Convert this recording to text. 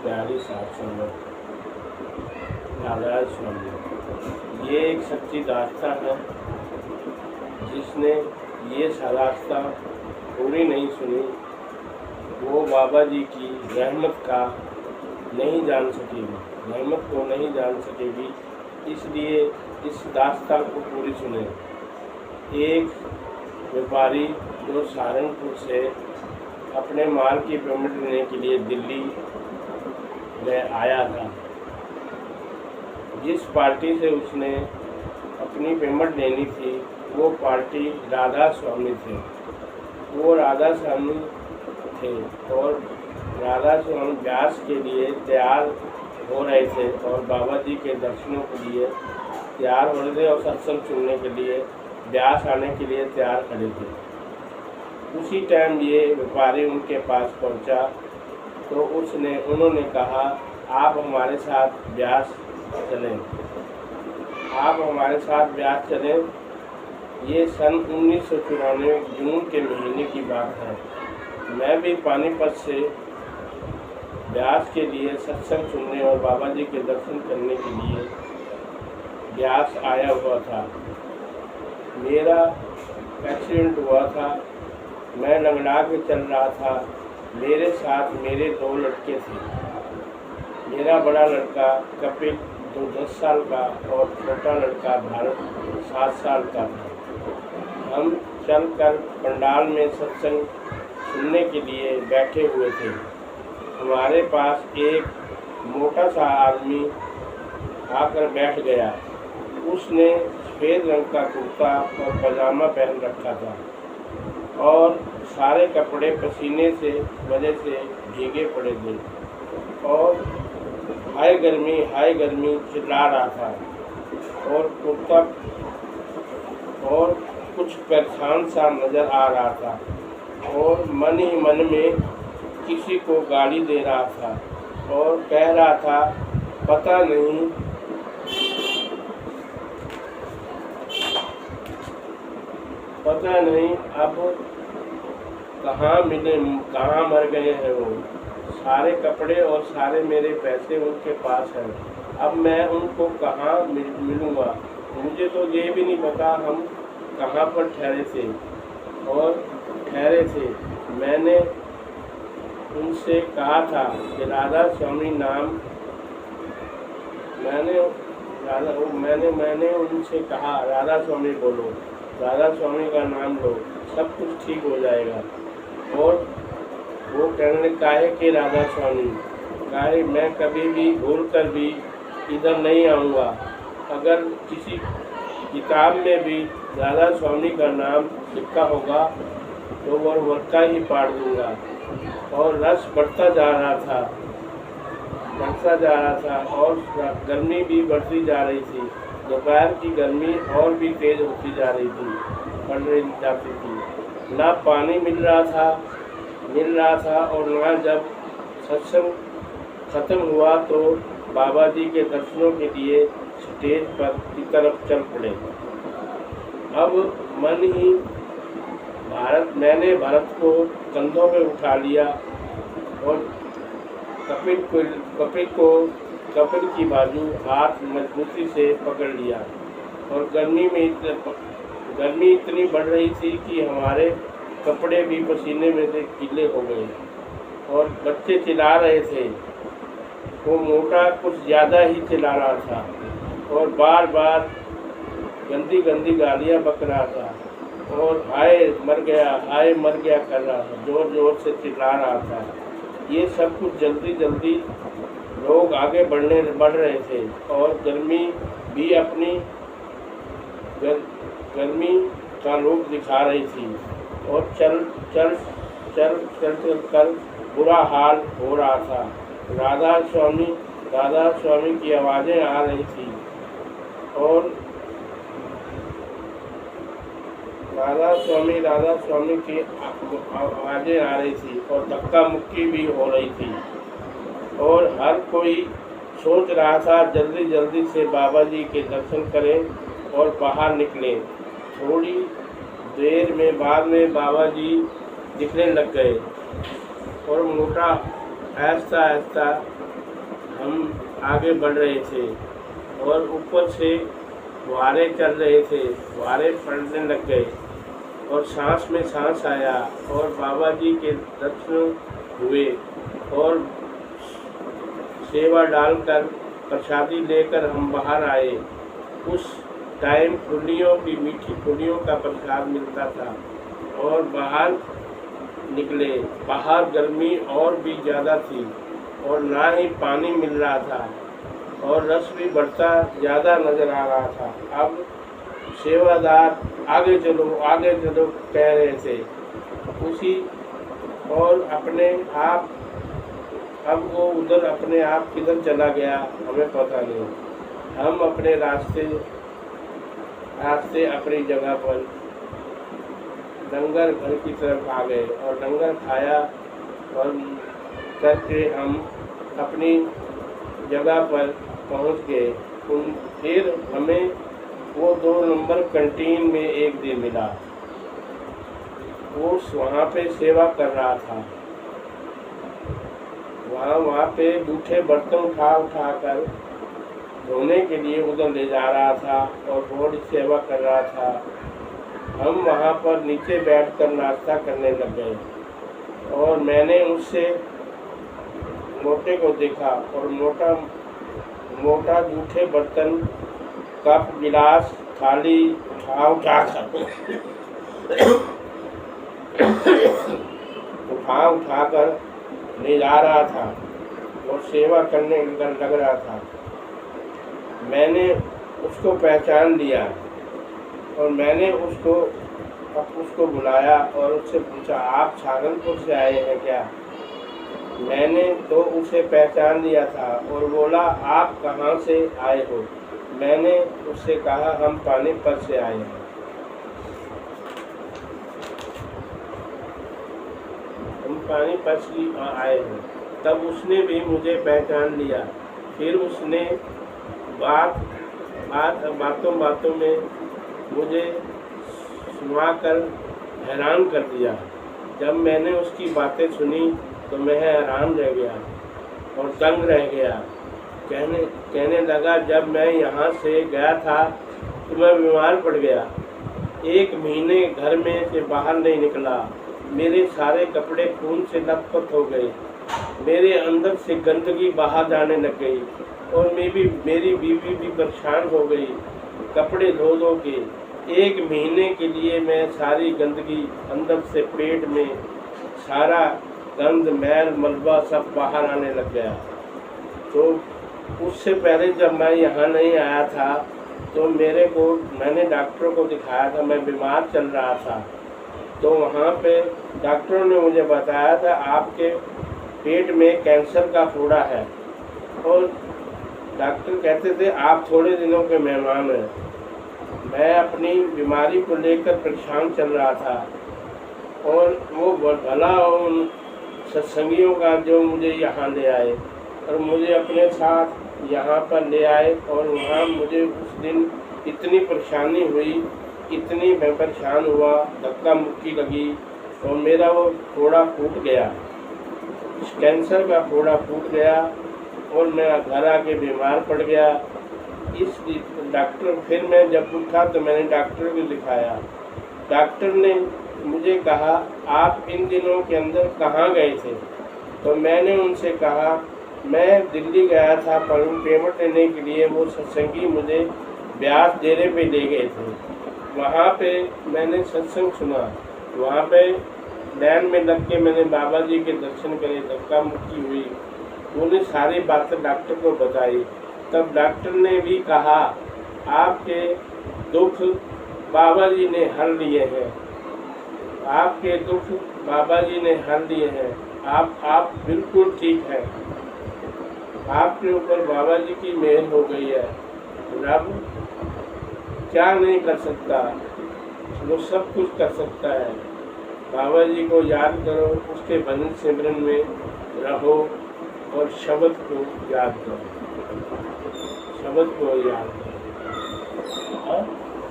प्यारी साथ संगत राधा स्वामी। ये एक सच्ची दास्तां है। जिसने ये दास्तां पूरी नहीं सुनी वो बाबा जी की रहमत का नहीं जान सकेगी, रहमत को नहीं जान सकेगी। इसलिए इस दास्तां को पूरी सुने। एक व्यापारी जो सहारनपुर से अपने माल की पेमेंट लेने के लिए दिल्ली में आया था। जिस पार्टी से उसने अपनी पेमेंट लेनी थी वो पार्टी राधा स्वामी थे। वो राधा स्वामी थे और राधा स्वामी व्यास के लिए तैयार हो रहे थे और बाबा जी के दर्शनों के लिए तैयार हो रहे थे और सत्संग सुनने के लिए व्यास आने के लिए तैयार खड़े थे। उसी टाइम ये व्यापारी उनके पास पहुंचा तो उन्होंने कहा, आप हमारे साथ व्यास चलें, आप हमारे साथ व्यास चलें। ये सन 1994 जून के महीने की बात है। मैं भी पानीपत से व्यास के लिए सत्संग सुनने और बाबा जी के दर्शन करने के लिए व्यास आया हुआ था। मेरा एक्सीडेंट हुआ था। मैं लंगड़ा के चल रहा था। मेरे साथ मेरे 2 लड़के थे। मेरा बड़ा लड़का कपिल जो 10 साल का और छोटा लड़का भारत 7 साल का था। हम चलकर पंडाल में सत्संग सुनने के लिए बैठे हुए थे। हमारे पास एक मोटा सा आदमी आकर बैठ गया। उसने सफ़ेद रंग का कुर्ता और पजामा पहन रखा था और सारे कपड़े पसीने से वजह से भीगे पड़े थे और हाय गर्मी चिल्ला रहा था और कुर्ता और कुछ परेशान सा नज़र आ रहा था और मन ही मन में किसी को गाली दे रहा था और कह रहा था, पता नहीं अब कहाँ मर गए हैं वो। सारे कपड़े और सारे मेरे पैसे उनके पास हैं। अब मैं उनको कहाँ मिलूँगा। मुझे तो ये भी नहीं पता हम कहाँ पर ठहरे थे। मैंने उनसे कहा था कि राधा स्वामी नाम मैंने उनसे कहा, राधा स्वामी बोलो, राधा स्वामी का नाम लो, सब कुछ ठीक हो जाएगा। और वो कहने काहे के राधा स्वामी, काहे मैं कभी भी भूल कर भी इधर नहीं आऊँगा। अगर किसी किताब में भी राधा स्वामी का नाम लिखा होगा तो वह वर्का ही पाड़ दूँगा। और रस बढ़ता जा रहा था और गर्मी भी बढ़ती जा रही थी। दोपहर की गर्मी और भी तेज़ होती जा रही थी, बढ़ जाती थी। ना पानी मिल रहा था और ना जब सत्संग ख़त्म हुआ तो बाबा जी के दर्शनों के लिए स्टेज पर की तरफ चल पड़े। अब मैंने भरत को कंधों में उठा लिया और कपिल की बाजू हाथ मजबूती से पकड़ लिया। और गर्मी इतनी बढ़ रही थी कि हमारे कपड़े भी पसीने में से गीले हो गए और बच्चे चिल्ला रहे थे। वो मोटा कुछ ज़्यादा ही चिल्ला रहा था और बार बार गंदी गालियाँ बक रहा था और हाय मर गया कर रहा था, जोर से चिल्ला रहा था। ये सब कुछ जल्दी लोग आगे बढ़ रहे थे और गर्मी भी अपनी गर्मी का रूप दिखा रही थी और चल कर बुरा हाल हो रहा था। राधा स्वामी की आवाज़ें आ रही थी और राधा स्वामी की आवाज़ें आ रही थी और धक्का मुक्की भी हो रही थी और हर कोई सोच रहा था जल्दी से बाबा जी के दर्शन करें और बाहर निकलें। थोड़ी देर में बाद में बाबा जी दिखने लग गए और आहिस्ता आहिस्ता हम आगे बढ़ रहे थे और ऊपर से फुहारे चल रहे थे, फुहारे पड़ने लग गए और सांस में सांस आया और बाबा जी के दर्शन हुए और सेवा डालकर प्रसादी लेकर हम बाहर आए। उस टाइम फुलियों की, मीठी फुलियों का प्रसाद मिलता था और बाहर निकले। बाहर गर्मी और भी ज़्यादा थी और ना ही पानी मिल रहा था और रस भी बढ़ता ज़्यादा नज़र आ रहा था। अब सेवादार आगे चलो कह रहे थे उसी, और अपने आप अब वो उधर अपने आप किधर चला गया हमें पता नहीं। हम अपने रास्ते अपनी जगह पर लंगर घर की तरफ आ गए और लंगर खाया और करके हम अपनी जगह पर पहुंच गए। फिर हमें वो 2 नंबर कैंटीन में एक दिन मिला। वो वहाँ पे सेवा कर रहा था। वहाँ पे जूठे बर्तन उठा कर धोने के लिए उधर ले जा रहा था और बहुत सेवा कर रहा था। हम वहाँ पर नीचे बैठकर नाश्ता करने लग गए और मैंने उससे मोटे को देखा और मोटा जूठे बर्तन, कप, गिलास, थाली उठा कर ले जा रहा था और सेवा करने लग रहा था। मैंने उसको पहचान लिया और मैंने उसको बुलाया और उससे पूछा, आप सहारनपुर से आए हैं क्या? मैंने तो उसे पहचान लिया था और बोला, आप कहाँ से आए हो? मैंने उससे कहा, हम पानीपत से आए हैं। हम पानीपत से आए हैं। तब उसने भी मुझे पहचान लिया। फिर उसने बातों में मुझे सुनाकर हैरान कर दिया। जब मैंने उसकी बातें सुनी तो मैं हैरान रह गया और दंग रह गया। कहने लगा, जब मैं यहाँ से गया था तो मैं बीमार पड़ गया। 1 महीने घर में से बाहर नहीं निकला। मेरे सारे कपड़े खून से लथपथ हो गए। मेरे अंदर से गंदगी बाहर जाने लग गई और मेरी बीवी भी परेशान हो गई। कपड़े धो के 1 महीने के लिए मैं सारी गंदगी अंदर से, पेट में सारा गंद, मैल, मलबा सब बाहर आने लग गया। तो उससे पहले जब मैं यहाँ नहीं आया था तो मैंने डॉक्टरों को दिखाया था। मैं बीमार चल रहा था तो वहाँ पे डॉक्टरों ने मुझे बताया था, आपके पेट में कैंसर का फोड़ा है। और डॉक्टर कहते थे, आप थोड़े दिनों के मेहमान हैं। मैं अपनी बीमारी को लेकर परेशान चल रहा था और वो भला उन सत्संगियों का जो मुझे यहाँ ले आए और मुझे अपने साथ यहाँ पर ले आए। और वहाँ मुझे उस दिन इतनी परेशानी हुई, इतनी मैं परेशान हुआ, धक्का मुक्की लगी और मेरा वो फोड़ा फूट गया, कैंसर का फोड़ा फूट गया और मैं घर आके बीमार पड़ गया। इस डॉक्टर, फिर मैं जब उठा तो मैंने डॉक्टर को दिखाया। डॉक्टर ने मुझे कहा, आप इन दिनों के अंदर कहाँ गए थे? तो मैंने उनसे कहा, मैं दिल्ली गया था पेमेंट लेने के लिए। वो सत्संगी मुझे ब्यास डेरे पे ले गए थे। वहाँ पे मैंने सत्संग सुना। वहाँ पे लाइन में लग के मैंने बाबा जी के दर्शन करे, धक्का मुक्की हुई। उन्हें सारी बातें डॉक्टर को बताई। तब डॉक्टर ने भी कहा, आपके दुख बाबा जी ने हल लिए हैं, आपके दुख बाबा जी ने हल लिए हैं। आप बिल्कुल ठीक हैं। आपके ऊपर बाबा जी की मेहर हो गई है। रब क्या नहीं कर सकता, वो सब कुछ कर सकता है। बाबा जी को याद करो, उसके भजन सिमरन में रहो और शब्द को याद करो, शब्द को याद करो।